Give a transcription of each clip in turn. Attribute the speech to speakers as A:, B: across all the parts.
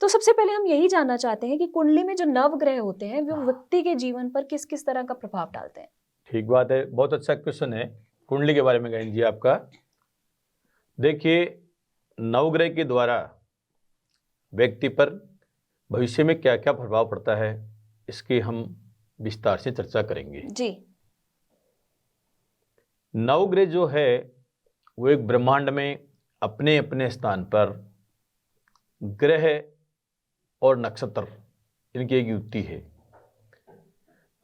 A: तो सबसे पहले हम यही जानना चाहते हैं कि कुंडली में जो नवग्रह होते हैं वो व्यक्ति के जीवन पर किस किस तरह का प्रभाव डालते हैं।
B: ठीक बात है, बहुत अच्छा क्वेश्चन है कुंडली के बारे में गायन जी आपका। देखिए, नवग्रह के द्वारा व्यक्ति पर भविष्य में क्या क्या प्रभाव पड़ता है, इसकी हम विस्तार से चर्चा करेंगे
A: जी।
B: नवग्रह जो है वो एक ब्रह्मांड में अपने अपने स्थान पर ग्रह और नक्षत्र, इनकी एक युति है।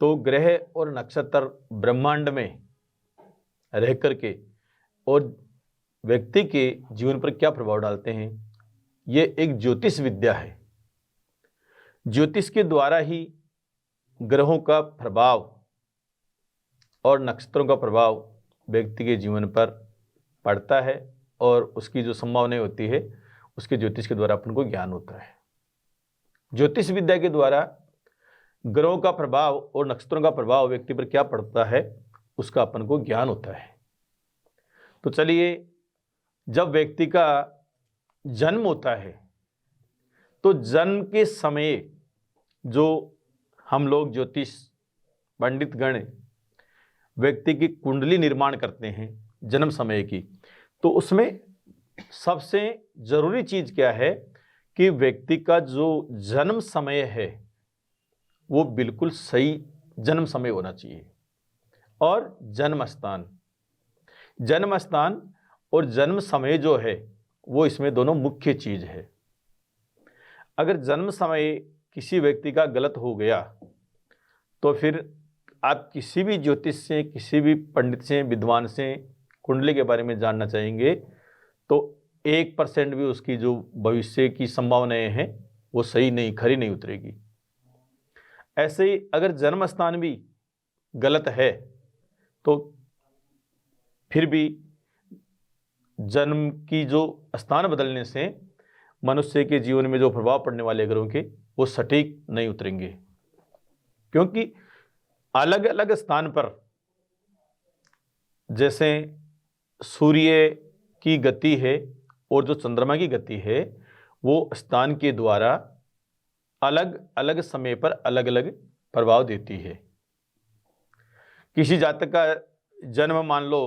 B: तो ग्रह और नक्षत्र ब्रह्मांड में रह करके और व्यक्ति के जीवन पर क्या प्रभाव डालते हैं, ये एक ज्योतिष विद्या है। ज्योतिष के द्वारा ही ग्रहों का प्रभाव और नक्षत्रों का प्रभाव व्यक्ति के जीवन पर पड़ता है और उसकी जो संभावनाएं होती है उसके ज्योतिष के द्वारा अपन को ज्ञान होता है। ज्योतिष विद्या के द्वारा ग्रहों का प्रभाव और नक्षत्रों का प्रभाव व्यक्ति पर क्या पड़ता है उसका अपन को ज्ञान होता है। तो चलिए, जब व्यक्ति का जन्म होता है तो जन्म के समय जो हम लोग ज्योतिष पंडित गण व्यक्ति की कुंडली निर्माण करते हैं जन्म समय की, तो उसमें सबसे जरूरी चीज क्या है कि व्यक्ति का जो जन्म समय है वो बिल्कुल सही जन्म समय होना चाहिए। और जन्म स्थान और जन्म समय जो है वो इसमें दोनों मुख्य चीज है। अगर जन्म समय किसी व्यक्ति का गलत हो गया तो फिर आप किसी भी ज्योतिष से, किसी भी पंडित से, विद्वान से कुंडली के बारे में जानना चाहेंगे तो 1% भी उसकी जो भविष्य की संभावनाएं हैं वो सही नहीं, खरी नहीं उतरेगी। ऐसे ही अगर जन्म स्थान भी गलत है तो फिर भी जन्म की जो स्थान बदलने से मनुष्य के जीवन में जो प्रभाव पड़ने वाले ग्रहों के वो सटीक नहीं उतरेंगे, क्योंकि अलग अलग स्थान पर जैसे सूर्य की गति है और जो चंद्रमा की गति है वो स्थान के द्वारा अलग अलग समय पर अलग अलग प्रभाव देती है। किसी जातक का जन्म मान लो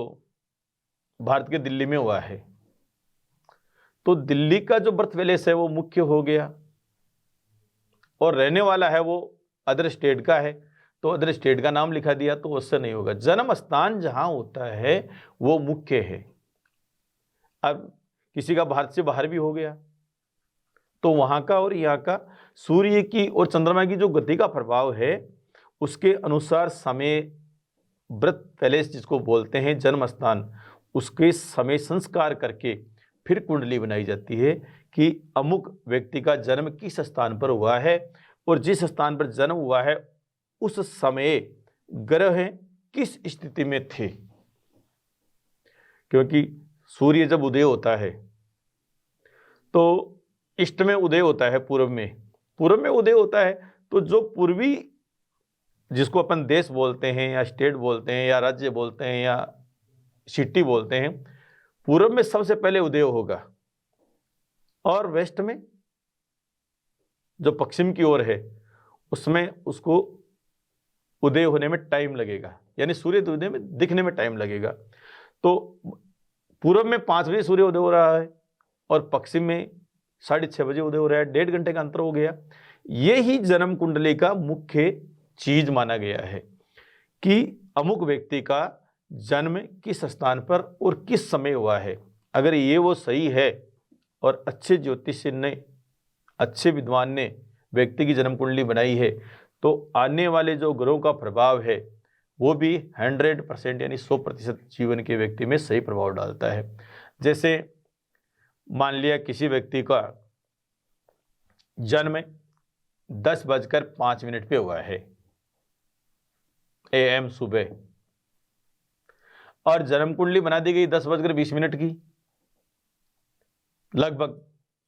B: भारत के दिल्ली में हुआ है तो दिल्ली का जो बर्थ पैलेस है वो मुख्य हो गया और रहने वाला है वो अदर स्टेट का है तो अदर स्टेट का नाम लिखा दिया, तो उससे नहीं होगा। जन्म स्थान जहां होता है वो मुख्य है। अब किसी का भारत से बाहर भी हो गया तो वहां का और यहाँ का सूर्य की और चंद्रमा की जो गति का प्रभाव है उसके अनुसार समय व्रत पैलेस जिसको बोलते हैं जन्म स्थान, उसके समय संस्कार करके फिर कुंडली बनाई जाती है कि अमुक व्यक्ति का जन्म किस स्थान पर हुआ है और जिस स्थान पर जन्म हुआ है उस समय ग्रह किस स्थिति में थे। क्योंकि सूर्य जब उदय होता है तो ईस्ट में उदय होता है, पूर्व में उदय होता है, तो जो पूर्वी जिसको अपन देश बोलते हैं या स्टेट बोलते हैं या राज्य बोलते हैं या सिटी बोलते हैं, पूर्व में सबसे पहले उदय होगा और वेस्ट में जो पश्चिम की ओर है उसमें उसको उदय होने में टाइम लगेगा, यानी सूर्य उदय में दिखने में टाइम लगेगा। तो पूर्व में 5 बजे सूर्य उदय हो रहा है और पश्चिम में 6:30 बजे उदय हो रहा है, 1.5 घंटे का अंतर हो गया। ये ही जन्म कुंडली का मुख्य चीज माना गया है कि अमुक व्यक्ति का जन्म किस स्थान पर और किस समय हुआ है। अगर ये वो सही है और अच्छे ज्योतिषी ने, अच्छे विद्वान ने व्यक्ति की जन्म कुंडली बनाई है तो आने वाले जो ग्रहों का प्रभाव है वो भी 100% यानी 100% जीवन के व्यक्ति में सही प्रभाव डालता है। जैसे मान लिया किसी व्यक्ति का जन्म 10:05 पे हुआ है AM सुबह और जन्म कुंडली बना दी गई 10:20 की, लगभग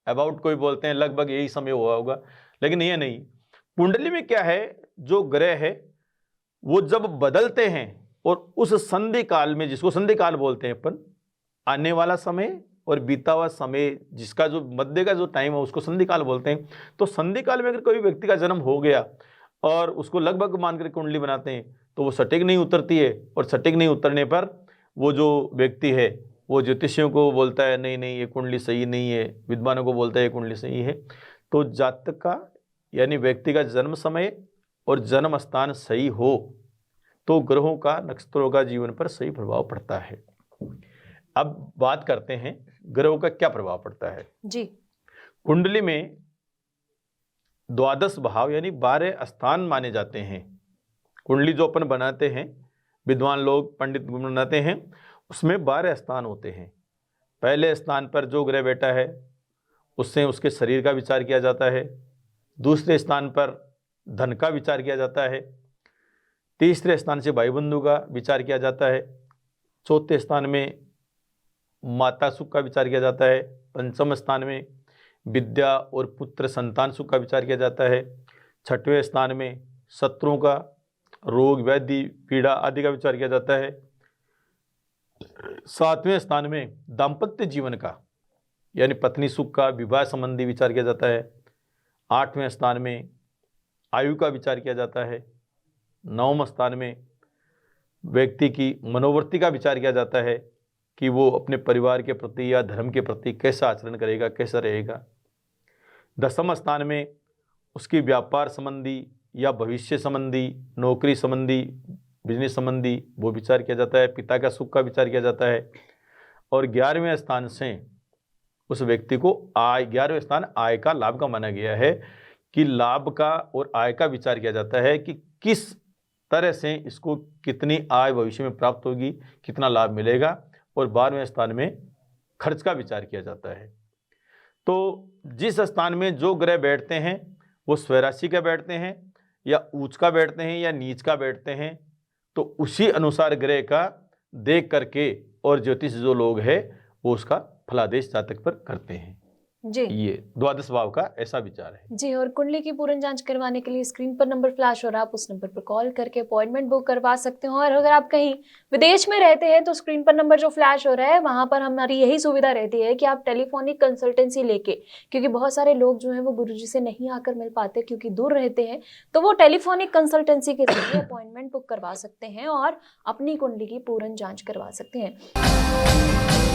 B: अबाउट कोई बोलते हैं लगभग यही समय हुआ होगा, लेकिन ये नहीं। कुंडली में क्या है, जो ग्रह है वो जब बदलते हैं और उस संधि काल में, जिसको संधि काल बोलते हैं अपन, आने वाला समय और बीता हुआ समय, जिसका जो मध्य का जो टाइम है उसको संधि काल बोलते हैं। तो संधि काल में अगर कोई व्यक्ति का जन्म हो गया और उसको लगभग मानकर कुंडली बनाते हैं तो वो सटीक नहीं उतरती है, और सटीक नहीं उतरने पर वो जो व्यक्ति है वो ज्योतिषियों को बोलता है नहीं नहीं ये कुंडली सही नहीं है, विद्वानों को बोलता है ये कुंडली सही है। तो जातक का यानी व्यक्ति का जन्म समय और जन्म स्थान सही हो तो ग्रहों का, नक्षत्रों का जीवन पर सही प्रभाव पड़ता है। अब बात करते हैं ग्रहों का क्या प्रभाव पड़ता है
A: जी।
B: कुंडली में 12 भाव यानी 12 स्थान माने जाते हैं। कुंडली जो अपन बनाते हैं, विद्वान लोग, पंडित बनाते हैं, उसमें 12 स्थान होते हैं। पहले स्थान पर जो ग्रह बैठा है उससे उसके शरीर का विचार किया जाता है। दूसरे स्थान पर धन का विचार किया जाता है। तीसरे स्थान से भाई बंधु का विचार किया जाता है। चौथे स्थान में माता सुख का विचार किया जाता है। पंचम स्थान में विद्या और पुत्र संतान सुख का विचार किया जाता है। छठवें स्थान में शत्रुओं का, रोग व्याधि पीड़ा आदि का विचार किया जाता है। सातवें स्थान में दाम्पत्य जीवन का यानी पत्नी सुख का, विवाह संबंधी विचार किया जाता है। आठवें स्थान में आयु का विचार किया जाता है। नवम स्थान में व्यक्ति की मनोवृत्ति का विचार किया जाता है कि वो अपने परिवार के प्रति या धर्म के प्रति कैसा आचरण करेगा, कैसा रहेगा। दसम स्थान में उसकी व्यापार संबंधी या भविष्य संबंधी, नौकरी संबंधी, बिजनेस संबंधी वो विचार किया जाता है। पिता का सुख का विचार किया जाता है। और 11वें स्थान से उस व्यक्ति को आय, 11वें स्थान आय का, लाभ का माना गया है कि लाभ का और आय का विचार किया जाता है कि किस तरह से इसको कितनी आय भविष्य में प्राप्त होगी, कितना लाभ मिलेगा। और 12वें स्थान में खर्च का विचार किया जाता है। तो जिस स्थान में जो ग्रह बैठते हैं वो स्वराशि का बैठते हैं या उच्च का बैठते हैं या नीच का बैठते हैं, तो उसी अनुसार ग्रह का देख करके और ज्योतिष जो लोग हैं वो उसका फलादेश जातक पर करते हैं।
A: जी।
B: ये 12 भाव का ऐसा विचार है
A: जी। और कुंडली की पूर्ण जांच करवाने के लिए स्क्रीन पर नंबर फ्लैश हो रहा है, आप उस नंबर पर कॉल करके अपॉइंटमेंट बुक करवा सकते हो। और अगर आप कहीं विदेश में रहते हैं तो स्क्रीन पर नंबर जो फ्लैश हो रहा है वहां पर हमारी यही सुविधा रहती है कि आप टेलीफोनिक कंसल्टेंसी लेके, क्योंकि बहुत सारे लोग जो हैं वो गुरुजी से नहीं आकर मिल पाते क्योंकि दूर रहते हैं, तो वो टेलीफोनिक कंसल्टेंसी के जरिए अपॉइंटमेंट बुक करवा सकते हैं और अपनी कुंडली की पूर्ण जाँच करवा सकते हैं।